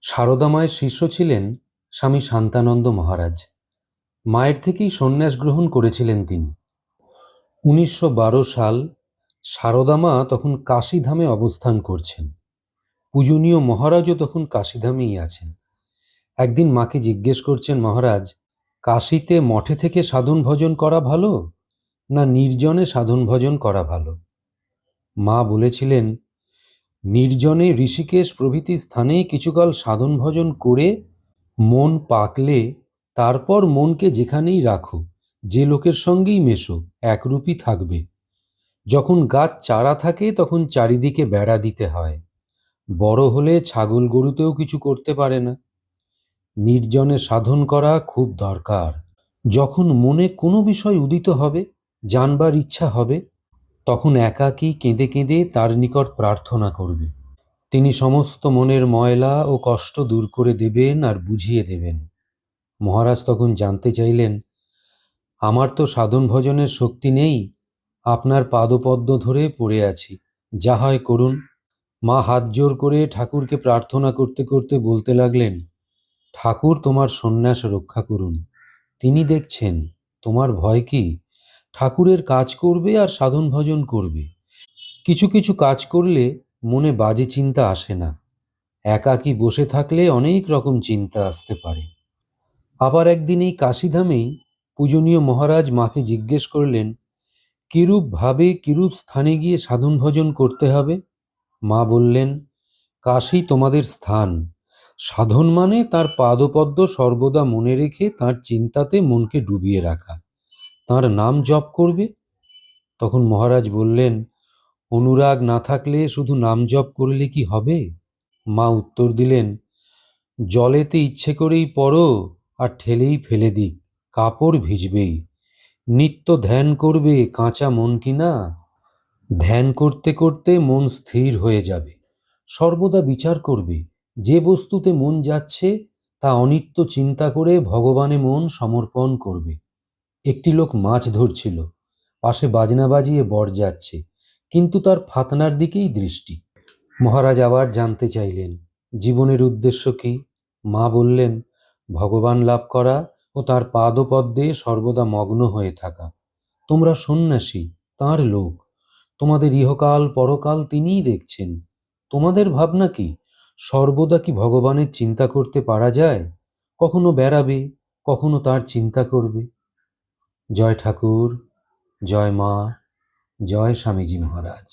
সারদা মায়ের শিষ্য ছিলেন স্বামী শান্তানন্দ মহারাজ। মায়ের থেকেই সন্ন্যাস গ্রহণ করেছিলেন তিনি। 1912 সাল। সারদা মা তখন কাশীধামে অবস্থান করছেন। পূজনীয় মহারাজও তখন কাশীধামেই আছেন। একদিন মাকে জিজ্ঞেস করছেন, মহারাজ, কাশীতে মঠে থেকে সাধন ভজন করা ভালো না নির্জনে সাধন ভজন করা ভালো? মা বলেছিলেন, নির্জনে ঋষিকেশ প্রভৃতি স্থানে কিছুকাল সাধন ভজন করে মন পাকলে তারপর মনকে যেখানেই রাখো, যে লোকের সঙ্গেই মেশো, একরূপই থাকবে। যখন গাছ চারা থাকে তখন চারিদিকে বেড়া দিতে হয়। বড় হলে ছাগল গরুতেও কিছু করতে পারে না। নির্জনে সাধন করা খুব দরকার। যখন মনে কোনো বিষয় উদিত হবে, জানবার ইচ্ছা হবে, তখন একাকী কেঁদে কেঁদে তার নিকট প্রার্থনা করবে। তিনি সমস্ত মনের ময়লা ও কষ্ট দূর করে দেবেন আর বুঝিয়ে দেবেন। মহারাজ তখন জানতে চাইলেন, আমার তো সাধন ভজনের শক্তি নেই, আপনার পাদপদ্ম ধরে পড়ে আছি, যা হয় করুন। মা হাত জোর করে ঠাকুরকে প্রার্থনা করতে করতে বলতে লাগলেন, ঠাকুর তোমার সন্ন্যাস রক্ষা করুন। তিনি দেখছেন, তোমার ভয় কি? ঠাকুরের কাজ করবে আর সাধন ভজন করবে। কিছু কিছু কাজ করলে মনে বাজে চিন্তা আসে না। একাকী বসে থাকলে অনেক রকম চিন্তা আসতে পারে। আবার একদিন এই কাশীধামেই পূজনীয় মহারাজ মাকে জিজ্ঞেস করলেন, কিরূপ ভাবে কিরূপ স্থানে গিয়ে সাধন ভজন করতে হবে? মা বললেন, কাশী তোমাদের স্থান। সাধন মানে তার পাদপদ্ম সর্বদা মনে রেখে তার চিন্তাতে মনকে ডুবিয়ে রাখা, তার নাম জপ করবে। তখন মহারাজ বললেন, অনুরাগ না থাকলে শুধু নাম জপ করলে কি হবে? মা উত্তর দিলেন, জলেতে ইচ্ছে করেই পড়ো আর ঠেলেই ফেলে দিক, কাপড় ভিজবেই। নিত্য ধ্যান করবে, কাঁচা মন কিনা। ধ্যান করতে করতে মন স্থির হয়ে যাবে। সর্বদা বিচার করবে, যে বস্তুতে মন যাচ্ছে তা অনিত্য চিন্তা করে ভগবানে মন সমর্পণ করবে। একটি লোক মাছ ধরছিল, পাশে বাজনা বাজিয়ে বর যাচ্ছে, কিন্তু তার ফাতনার দিকেই দৃষ্টি। মহারাজ আবার জানতে চাইলেন, জীবনের উদ্দেশ্য কি? মা বললেন, ভগবান লাভ করা ও তার পাদপদ্মে সর্বদা মগ্ন হয়ে থাকা। তোমরা সন্ন্যাসী, তাঁর লোক। তোমাদের ইহকাল পরকাল তিনিই দেখছেন। তোমাদের ভাবনা কি? সর্বদা কি ভগবানের চিন্তা করতে পারা যায়? কখনো বেড়াবে, কখনো তার চিন্তা করবে। জয় ঠাকুর, জয় মা, জয় স্বামীজি মহারাজ।